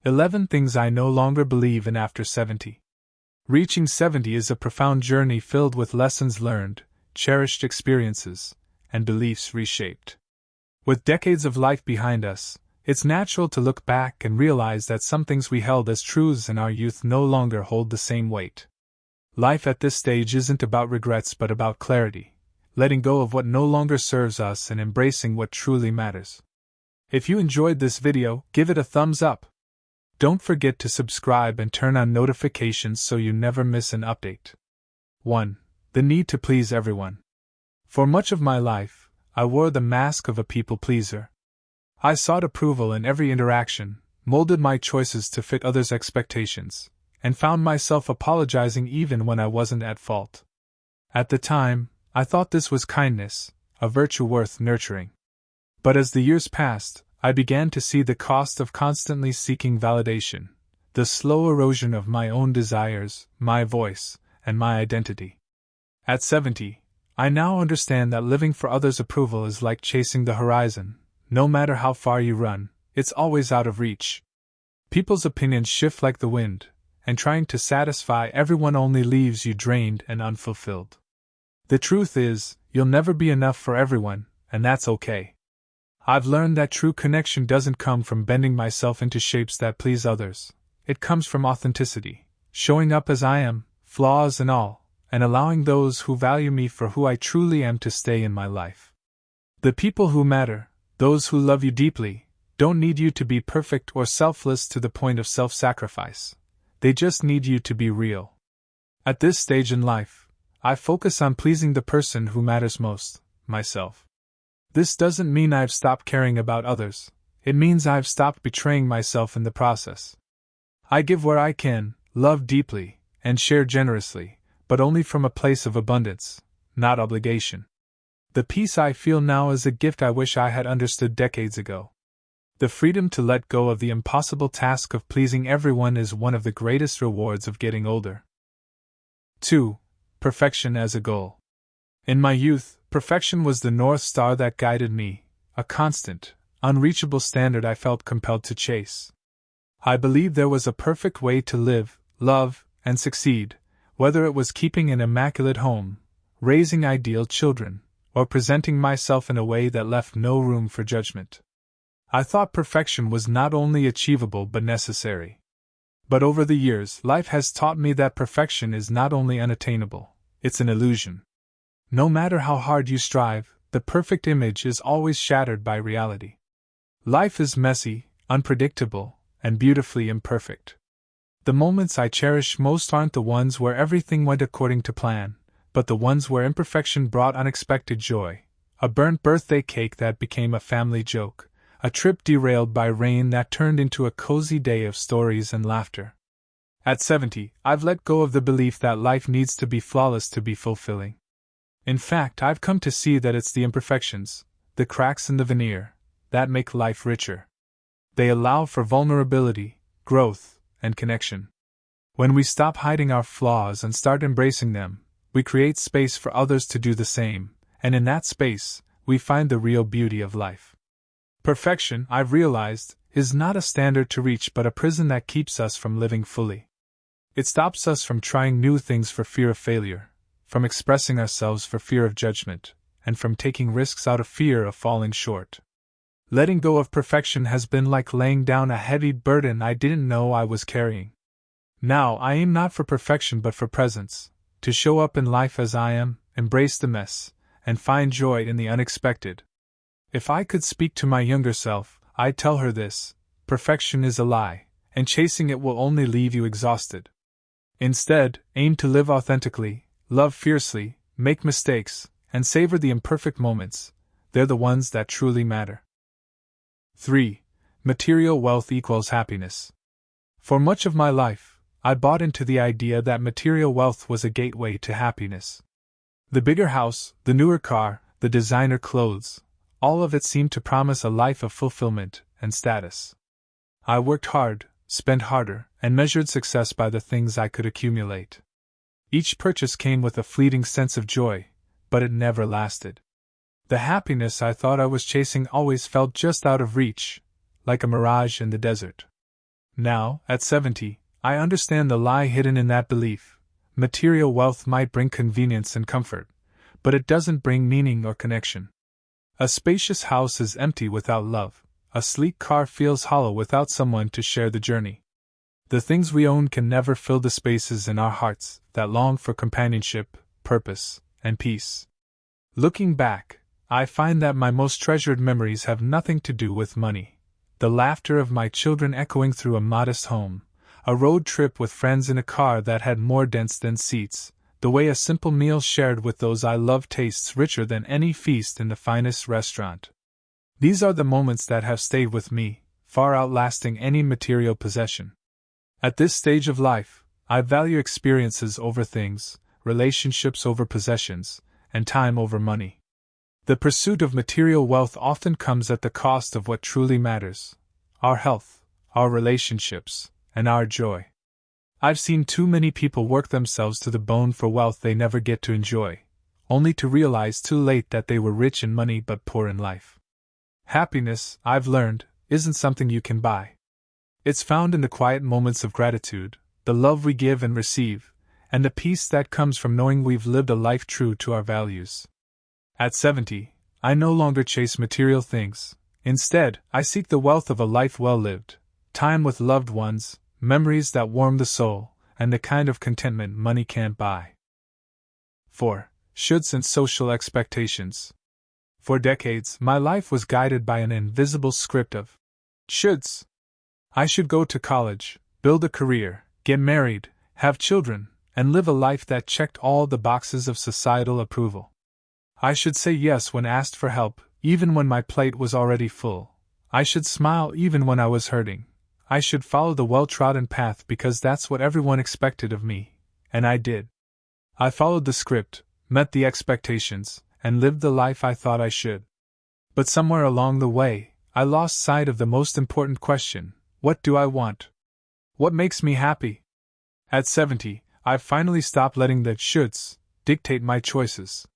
11 Things I No Longer Believe in After 70. Reaching 70 is a profound journey filled with lessons learned, cherished experiences, and beliefs reshaped. With decades of life behind us, it's natural to look back and realize that some things we held as truths in our youth no longer hold the same weight. Life at this stage isn't about regrets but about clarity, letting go of what no longer serves us and embracing what truly matters. If you enjoyed this video, give it a thumbs up. Don't forget to subscribe and turn on notifications so you never miss an update. 1. The need to please everyone. For much of my life, I wore the mask of a people pleaser. I sought approval in every interaction, molded my choices to fit others' expectations, and found myself apologizing even when I wasn't at fault. At the time, I thought this was kindness, a virtue worth nurturing. But as the years passed, I began to see the cost of constantly seeking validation, the slow erosion of my own desires, my voice, and my identity. At 70, I now understand that living for others' approval is like chasing the horizon. No matter how far you run, it's always out of reach. People's opinions shift like the wind, and trying to satisfy everyone only leaves you drained and unfulfilled. The truth is, you'll never be enough for everyone, and that's okay. I've learned that true connection doesn't come from bending myself into shapes that please others. It comes from authenticity, showing up as I am, flaws and all, and allowing those who value me for who I truly am to stay in my life. The people who matter, those who love you deeply, don't need you to be perfect or selfless to the point of self-sacrifice. They just need you to be real. At this stage in life, I focus on pleasing the person who matters most, myself. This doesn't mean I've stopped caring about others, it means I've stopped betraying myself in the process. I give where I can, love deeply, and share generously, but only from a place of abundance, not obligation. The peace I feel now is a gift I wish I had understood decades ago. The freedom to let go of the impossible task of pleasing everyone is one of the greatest rewards of getting older. 2. Perfection as a goal. In my youth, perfection was the North Star that guided me, a constant, unreachable standard I felt compelled to chase. I believed there was a perfect way to live, love, and succeed, whether it was keeping an immaculate home, raising ideal children, or presenting myself in a way that left no room for judgment. I thought perfection was not only achievable but necessary. But over the years, life has taught me that perfection is not only unattainable, it's an illusion. No matter how hard you strive, the perfect image is always shattered by reality. Life is messy, unpredictable, and beautifully imperfect. The moments I cherish most aren't the ones where everything went according to plan, but the ones where imperfection brought unexpected joy. A burnt birthday cake that became a family joke, a trip derailed by rain that turned into a cozy day of stories and laughter. At 70, I've let go of the belief that life needs to be flawless to be fulfilling. In fact, I've come to see that it's the imperfections, the cracks in the veneer, that make life richer. They allow for vulnerability, growth, and connection. When we stop hiding our flaws and start embracing them, we create space for others to do the same, and in that space, we find the real beauty of life. Perfection, I've realized, is not a standard to reach but a prison that keeps us from living fully. It stops us from trying new things for fear of failure, from expressing ourselves for fear of judgment, and from taking risks out of fear of falling short. Letting go of perfection has been like laying down a heavy burden I didn't know I was carrying. Now I aim not for perfection but for presence, to show up in life as I am, embrace the mess, and find joy in the unexpected. If I could speak to my younger self, I'd tell her this: perfection is a lie, and chasing it will only leave you exhausted. Instead, aim to live authentically, love fiercely, make mistakes, and savor the imperfect moments. They're the ones that truly matter. 3. Material wealth equals happiness. For much of my life, I bought into the idea that material wealth was a gateway to happiness. The bigger house, the newer car, the designer clothes, all of it seemed to promise a life of fulfillment and status. I worked hard, spent harder, and measured success by the things I could accumulate. Each purchase came with a fleeting sense of joy, but it never lasted. The happiness I thought I was chasing always felt just out of reach, like a mirage in the desert. Now, at 70, I understand the lie hidden in that belief. Material wealth might bring convenience and comfort, but it doesn't bring meaning or connection. A spacious house is empty without love. A sleek car feels hollow without someone to share the journey. The things we own can never fill the spaces in our hearts that long for companionship, purpose, and peace. Looking back, I find that my most treasured memories have nothing to do with money. The laughter of my children echoing through a modest home, a road trip with friends in a car that had more dents than seats, the way a simple meal shared with those I love tastes richer than any feast in the finest restaurant. These are the moments that have stayed with me, far outlasting any material possession. At this stage of life, I value experiences over things, relationships over possessions, and time over money. The pursuit of material wealth often comes at the cost of what truly matters: our health, our relationships, and our joy. I've seen too many people work themselves to the bone for wealth they never get to enjoy, only to realize too late that they were rich in money but poor in life. Happiness, I've learned, isn't something you can buy. It's found in the quiet moments of gratitude, the love we give and receive, and the peace that comes from knowing we've lived a life true to our values. At 70, I no longer chase material things. Instead, I seek the wealth of a life well lived, time with loved ones, memories that warm the soul, and the kind of contentment money can't buy. 4. Shoulds and social expectations. For decades, my life was guided by an invisible script of shoulds. I should go to college, build a career, get married, have children, and live a life that checked all the boxes of societal approval. I should say yes when asked for help, even when my plate was already full. I should smile even when I was hurting. I should follow the well-trodden path because that's what everyone expected of me, and I did. I followed the script, met the expectations, and lived the life I thought I should. But somewhere along the way, I lost sight of the most important question: what do I want? What makes me happy? At 70, I've finally stopped letting the shoulds dictate my choices.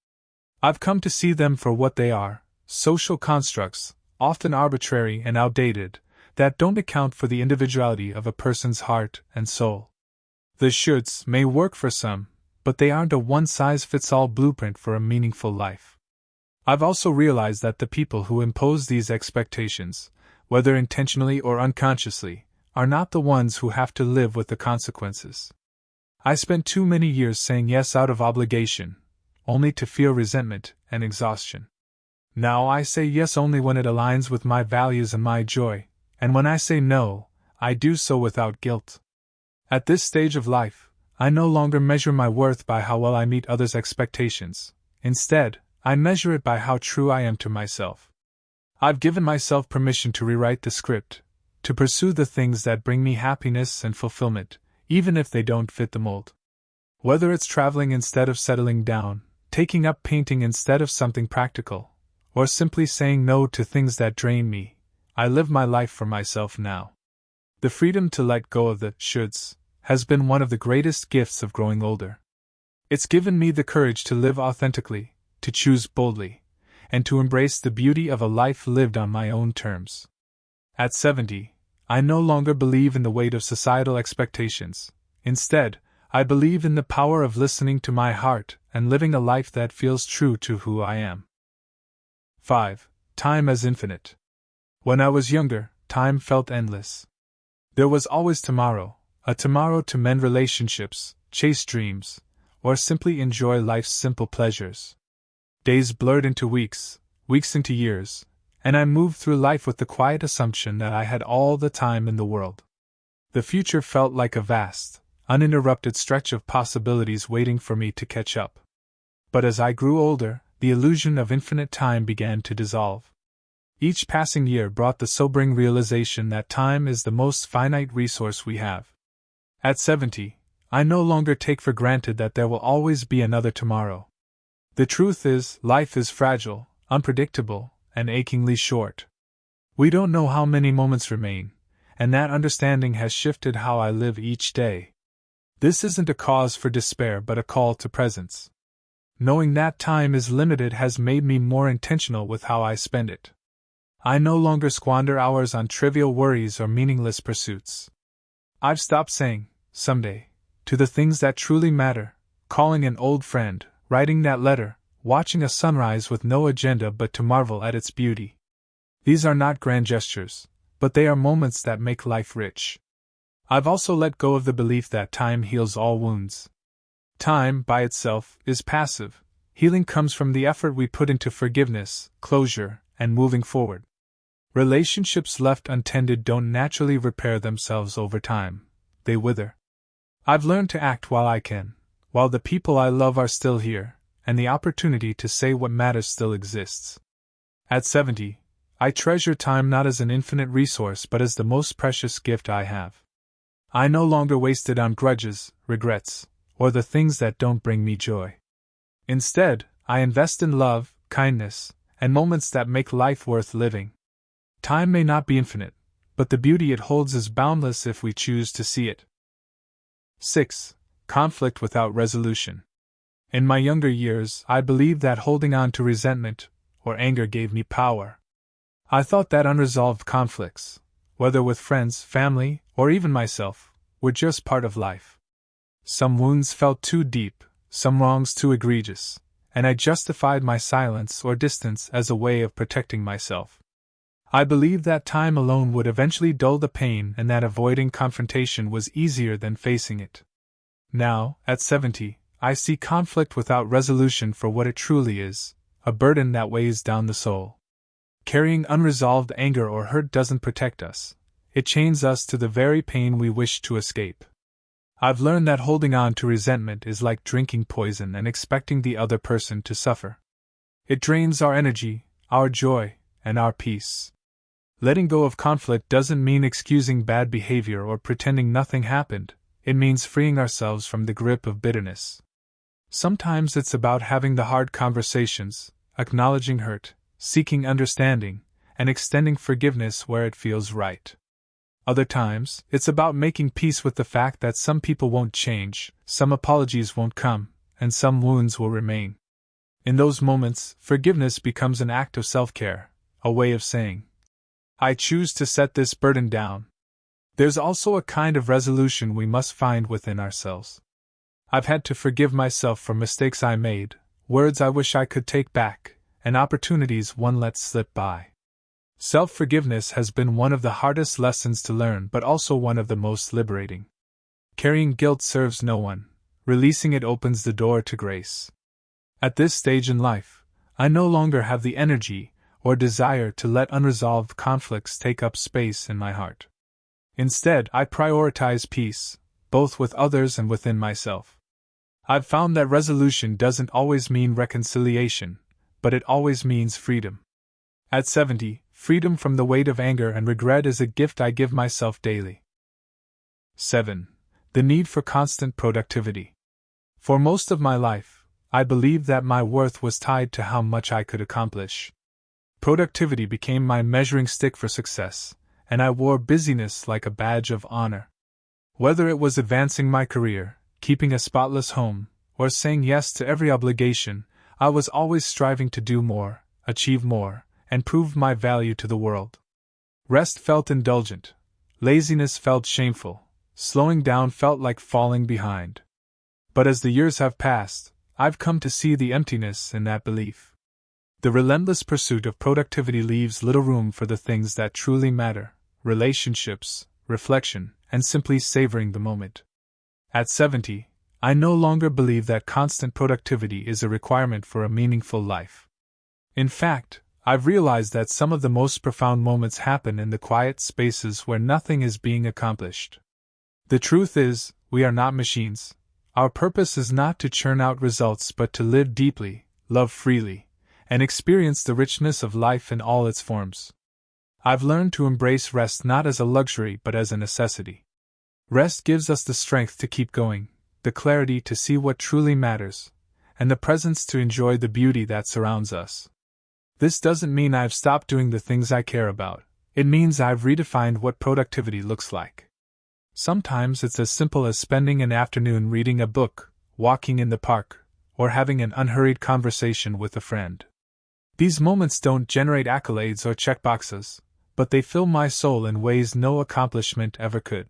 I've come to see them for what they are: social constructs, often arbitrary and outdated, that don't account for the individuality of a person's heart and soul. The shoulds may work for some, but they aren't a one-size-fits-all blueprint for a meaningful life. I've also realized that the people who impose these expectations, whether intentionally or unconsciously, are not the ones who have to live with the consequences. I spent too many years saying yes out of obligation, only to feel resentment and exhaustion. Now I say yes only when it aligns with my values and my joy, and when I say no, I do so without guilt. At this stage of life, I no longer measure my worth by how well I meet others' expectations. Instead, I measure it by how true I am to myself. I've given myself permission to rewrite the script, to pursue the things that bring me happiness and fulfillment, even if they don't fit the mold. Whether it's traveling instead of settling down, taking up painting instead of something practical, or simply saying no to things that drain me, I live my life for myself now. The freedom to let go of the shoulds has been one of the greatest gifts of growing older. It's given me the courage to live authentically, to choose boldly, and to embrace the beauty of a life lived on my own terms. At 70, I no longer believe in the weight of societal expectations. Instead, I believe in the power of listening to my heart and living a life that feels true to who I am. 5. Time as infinite. When I was younger, time felt endless. There was always tomorrow, a tomorrow to mend relationships, chase dreams, or simply enjoy life's simple pleasures. Days blurred into weeks, weeks into years, and I moved through life with the quiet assumption that I had all the time in the world. The future felt like a vast, uninterrupted stretch of possibilities waiting for me to catch up. But as I grew older, the illusion of infinite time began to dissolve. Each passing year brought the sobering realization that time is the most finite resource we have. At 70, I no longer take for granted that there will always be another tomorrow. The truth is, life is fragile, unpredictable, and achingly short. We don't know how many moments remain, and that understanding has shifted how I live each day. This isn't a cause for despair but a call to presence. Knowing that time is limited has made me more intentional with how I spend it. I no longer squander hours on trivial worries or meaningless pursuits. I've stopped saying, someday, to the things that truly matter, calling an old friend, writing that letter, watching a sunrise with no agenda but to marvel at its beauty. These are not grand gestures, but they are moments that make life rich. I've also let go of the belief that time heals all wounds. Time, by itself, is passive. Healing comes from the effort we put into forgiveness, closure, and moving forward. Relationships left untended don't naturally repair themselves over time. They wither. I've learned to act while I can, while the people I love are still here, and the opportunity to say what matters still exists. At 70, I treasure time not as an infinite resource but as the most precious gift I have. I no longer waste it on grudges, regrets, or the things that don't bring me joy. Instead, I invest in love, kindness, and moments that make life worth living. Time may not be infinite, but the beauty it holds is boundless if we choose to see it. 6. Conflict without resolution. In my younger years, I believed that holding on to resentment or anger gave me power. I thought that unresolved conflicts, whether with friends, family, or even myself, were just part of life. Some wounds felt too deep, some wrongs too egregious, and I justified my silence or distance as a way of protecting myself. I believed that time alone would eventually dull the pain and that avoiding confrontation was easier than facing it. Now, at 70, I see conflict without resolution for what it truly is, a burden that weighs down the soul. Carrying unresolved anger or hurt doesn't protect us, it chains us to the very pain we wish to escape. I've learned that holding on to resentment is like drinking poison and expecting the other person to suffer. It drains our energy, our joy, and our peace. Letting go of conflict doesn't mean excusing bad behavior or pretending nothing happened, it means freeing ourselves from the grip of bitterness. Sometimes it's about having the hard conversations, acknowledging hurt, seeking understanding, and extending forgiveness where it feels right. Other times, it's about making peace with the fact that some people won't change, some apologies won't come, and some wounds will remain. In those moments, forgiveness becomes an act of self-care, a way of saying, I choose to set this burden down. There's also a kind of resolution we must find within ourselves. I've had to forgive myself for mistakes I made, words I wish I could take back, and opportunities one let slip by. Self-forgiveness has been one of the hardest lessons to learn but also one of the most liberating. Carrying guilt serves no one, releasing it opens the door to grace. At this stage in life, I no longer have the energy or desire to let unresolved conflicts take up space in my heart. Instead, I prioritize peace, both with others and within myself. I've found that resolution doesn't always mean reconciliation, but it always means freedom. At 70, freedom from the weight of anger and regret is a gift I give myself daily. 7. The need for constant productivity. For most of my life, I believed that my worth was tied to how much I could accomplish. Productivity became my measuring stick for success, and I wore busyness like a badge of honor. Whether it was advancing my career, keeping a spotless home, or saying yes to every obligation, I was always striving to do more, achieve more, and prove my value to the world. Rest felt indulgent, laziness felt shameful, slowing down felt like falling behind. But as the years have passed, I've come to see the emptiness in that belief. The relentless pursuit of productivity leaves little room for the things that truly matter: relationships, reflection, and simply savoring the moment. At 70, I no longer believe that constant productivity is a requirement for a meaningful life. In fact, I've realized that some of the most profound moments happen in the quiet spaces where nothing is being accomplished. The truth is, we are not machines. Our purpose is not to churn out results but to live deeply, love freely, and experience the richness of life in all its forms. I've learned to embrace rest not as a luxury but as a necessity. Rest gives us the strength to keep going, the clarity to see what truly matters, and the presence to enjoy the beauty that surrounds us. This doesn't mean I've stopped doing the things I care about, it means I've redefined what productivity looks like. Sometimes it's as simple as spending an afternoon reading a book, walking in the park, or having an unhurried conversation with a friend. These moments don't generate accolades or checkboxes, but they fill my soul in ways no accomplishment ever could.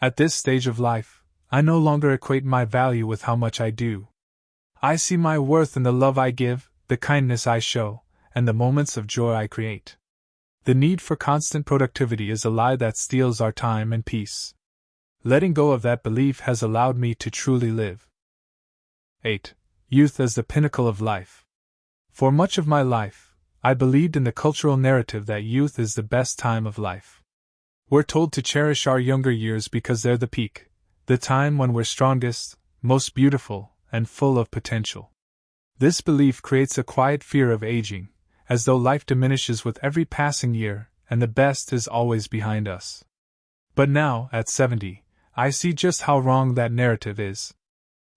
At this stage of life, I no longer equate my value with how much I do. I see my worth in the love I give, the kindness I show, and the moments of joy I create. The need for constant productivity is a lie that steals our time and peace. Letting go of that belief has allowed me to truly live. 8. Youth as the pinnacle of life. For much of my life, I believed in the cultural narrative that youth is the best time of life. We're told to cherish our younger years because they're the peak, the time when we're strongest, most beautiful, and full of potential. This belief creates a quiet fear of aging, as though life diminishes with every passing year, and the best is always behind us. But now, at 70, I see just how wrong that narrative is.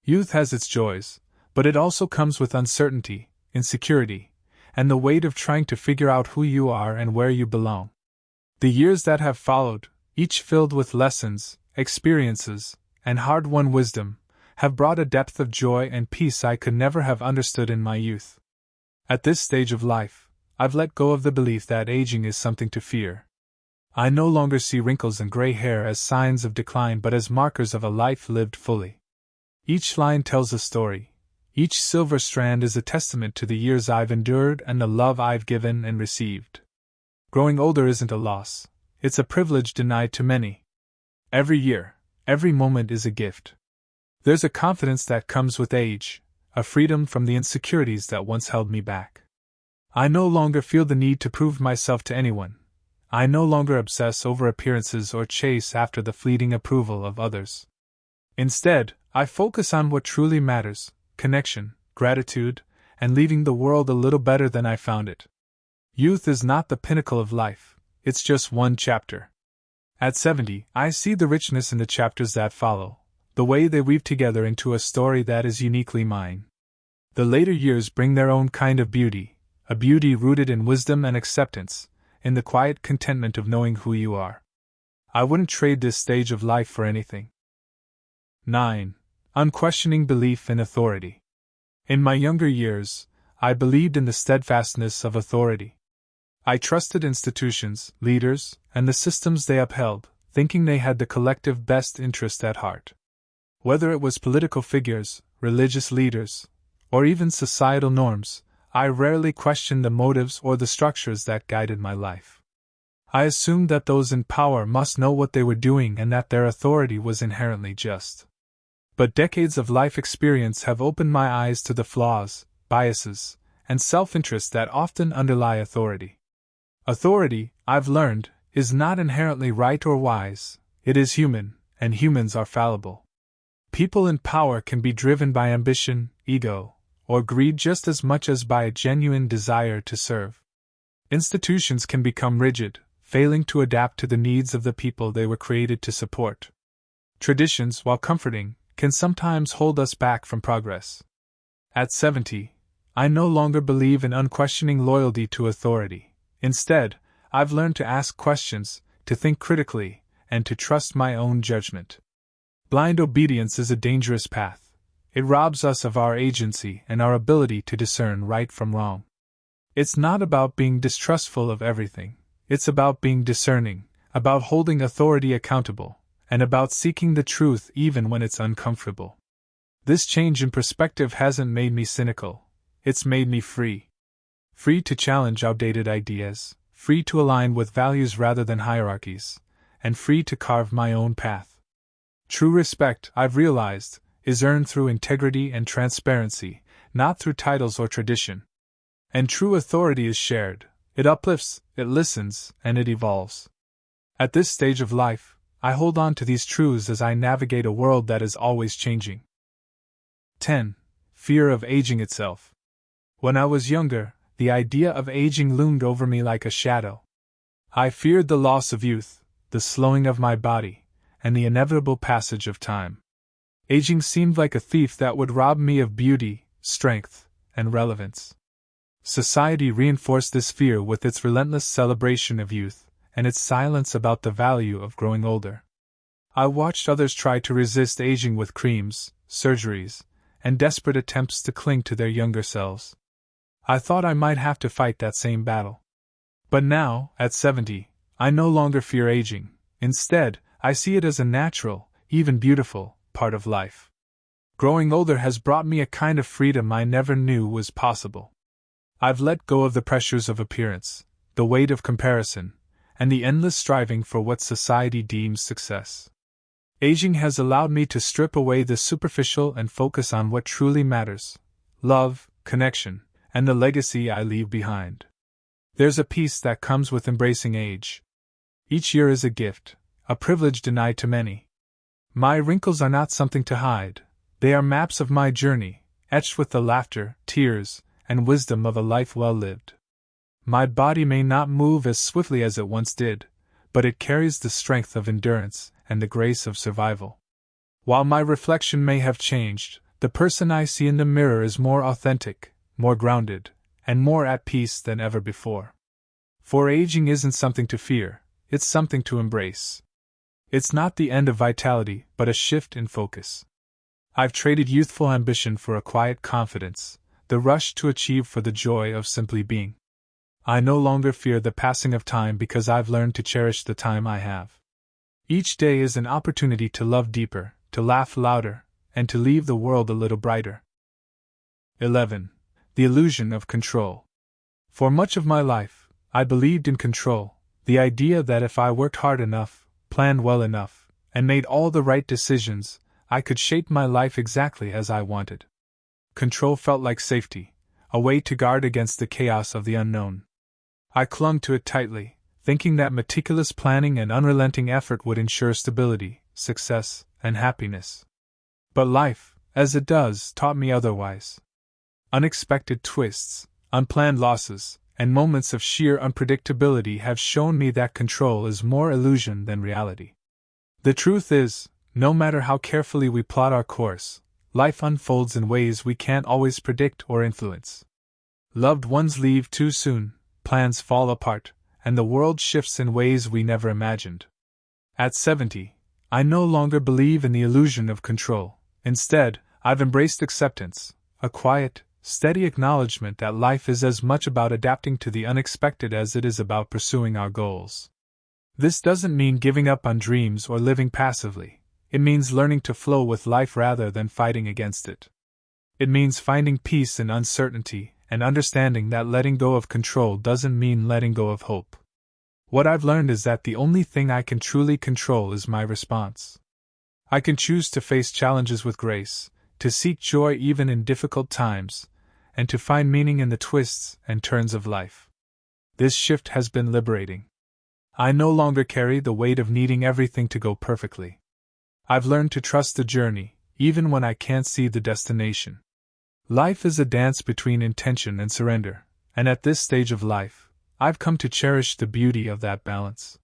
Youth has its joys, but it also comes with uncertainty, insecurity, and the weight of trying to figure out who you are and where you belong. The years that have followed, each filled with lessons, experiences, and hard-won wisdom, have brought a depth of joy and peace I could never have understood in my youth. At this stage of life, I've let go of the belief that aging is something to fear. I no longer see wrinkles and gray hair as signs of decline but as markers of a life lived fully. Each line tells a story. Each silver strand is a testament to the years I've endured and the love I've given and received. Growing older isn't a loss, it's a privilege denied to many. Every year, every moment is a gift. There's a confidence that comes with age, a freedom from the insecurities that once held me back. I no longer feel the need to prove myself to anyone. I no longer obsess over appearances or chase after the fleeting approval of others. Instead, I focus on what truly matters: connection, gratitude, and leaving the world a little better than I found it. Youth is not the pinnacle of life, it's just one chapter. At 70, I see the richness in the chapters that follow, the way they weave together into a story that is uniquely mine. The later years bring their own kind of beauty, a beauty rooted in wisdom and acceptance, in the quiet contentment of knowing who you are. I wouldn't trade this stage of life for anything. 9. Unquestioning belief in authority. In my younger years, I believed in the steadfastness of authority. I trusted institutions, leaders, and the systems they upheld, thinking they had the collective best interest at heart. Whether it was political figures, religious leaders, or even societal norms, I rarely questioned the motives or the structures that guided my life. I assumed that those in power must know what they were doing and that their authority was inherently just. But decades of life experience have opened my eyes to the flaws, biases, and self-interest that often underlie authority. Authority, I've learned, is not inherently right or wise, it is human, and humans are fallible. People in power can be driven by ambition, ego, or greed just as much as by a genuine desire to serve. Institutions can become rigid, failing to adapt to the needs of the people they were created to support. Traditions, while comforting, can sometimes hold us back from progress. At 70, I no longer believe in unquestioning loyalty to authority. Instead, I've learned to ask questions, to think critically, and to trust my own judgment. Blind obedience is a dangerous path. It robs us of our agency and our ability to discern right from wrong. It's not about being distrustful of everything. It's about being discerning, about holding authority accountable, and about seeking the truth even when it's uncomfortable. This change in perspective hasn't made me cynical. It's made me free. Free to challenge outdated ideas, free to align with values rather than hierarchies, and free to carve my own path. True respect, I've realized, is earned through integrity and transparency, not through titles or tradition. And true authority is shared. It uplifts, it listens, and it evolves. At this stage of life, I hold on to these truths as I navigate a world that is always changing. 10. Fear of aging itself. When I was younger, the idea of aging loomed over me like a shadow. I feared the loss of youth, the slowing of my body, and the inevitable passage of time. Aging seemed like a thief that would rob me of beauty, strength, and relevance. Society reinforced this fear with its relentless celebration of youth, and its silence about the value of growing older. I watched others try to resist aging with creams, surgeries, and desperate attempts to cling to their younger selves. I thought I might have to fight that same battle. But now, at 70, I no longer fear aging. Instead, I see it as a natural, even beautiful, part of life. Growing older has brought me a kind of freedom I never knew was possible. I've let go of the pressures of appearance, the weight of comparison, and the endless striving for what society deems success. Aging has allowed me to strip away the superficial and focus on what truly matters: love, connection, and the legacy I leave behind. There's a peace that comes with embracing age. Each year is a gift, a privilege denied to many. My wrinkles are not something to hide, they are maps of my journey, etched with the laughter, tears, and wisdom of a life well lived. My body may not move as swiftly as it once did, but it carries the strength of endurance and the grace of survival. While my reflection may have changed, the person I see in the mirror is more authentic, more grounded, and more at peace than ever before. For aging isn't something to fear, it's something to embrace. It's not the end of vitality, but a shift in focus. I've traded youthful ambition for a quiet confidence, the rush to achieve for the joy of simply being. I no longer fear the passing of time because I've learned to cherish the time I have. Each day is an opportunity to love deeper, to laugh louder, and to leave the world a little brighter. 11. The illusion of control. For much of my life, I believed in control, the idea that if I worked hard enough, planned well enough, and made all the right decisions, I could shape my life exactly as I wanted. Control felt like safety, a way to guard against the chaos of the unknown. I clung to it tightly, thinking that meticulous planning and unrelenting effort would ensure stability, success, and happiness. But life, as it does, taught me otherwise. Unexpected twists, unplanned losses, and moments of sheer unpredictability have shown me that control is more illusion than reality. The truth is, no matter how carefully we plot our course, life unfolds in ways we can't always predict or influence. Loved ones leave too soon, plans fall apart, and the world shifts in ways we never imagined. At 70, I no longer believe in the illusion of control. Instead, I've embraced acceptance, a quiet, steady acknowledgement that life is as much about adapting to the unexpected as it is about pursuing our goals. This doesn't mean giving up on dreams or living passively. It means learning to flow with life rather than fighting against it. It means finding peace in uncertainty and understanding that letting go of control doesn't mean letting go of hope. What I've learned is that the only thing I can truly control is my response. I can choose to face challenges with grace, to seek joy even in difficult times, and to find meaning in the twists and turns of life. This shift has been liberating. I no longer carry the weight of needing everything to go perfectly. I've learned to trust the journey, even when I can't see the destination. Life is a dance between intention and surrender, and at this stage of life, I've come to cherish the beauty of that balance.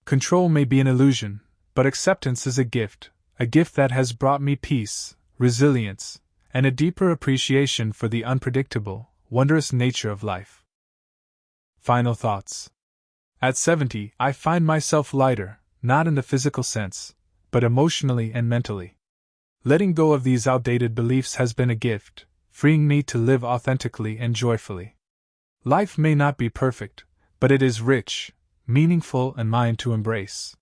Control may be an illusion, but acceptance is a gift that has brought me peace, resilience, and a deeper appreciation for the unpredictable, wondrous nature of life. Final thoughts. At 70, I find myself lighter, not in the physical sense, but emotionally and mentally. Letting go of these outdated beliefs has been a gift, freeing me to live authentically and joyfully. Life may not be perfect, but it is rich, meaningful, and mine to embrace.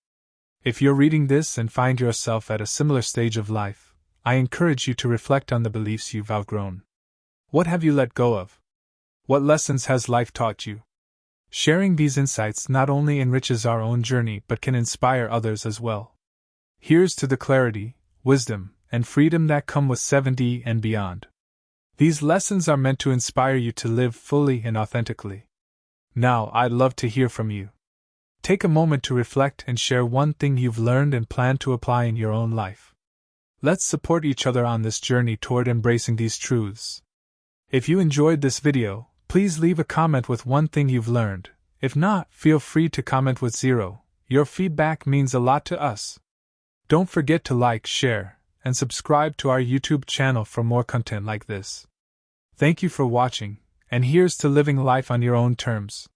If you're reading this and find yourself at a similar stage of life, I encourage you to reflect on the beliefs you've outgrown. What have you let go of? What lessons has life taught you? Sharing these insights not only enriches our own journey but can inspire others as well. Here's to the clarity, wisdom, and freedom that come with 70 and beyond. These lessons are meant to inspire you to live fully and authentically. Now, I'd love to hear from you. Take a moment to reflect and share one thing you've learned and plan to apply in your own life. Let's support each other on this journey toward embracing these truths. If you enjoyed this video, please leave a comment with one thing you've learned. If not, feel free to comment with 0. Your feedback means a lot to us. Don't forget to like, share, and subscribe to our YouTube channel for more content like this. Thank you for watching, and here's to living life on your own terms.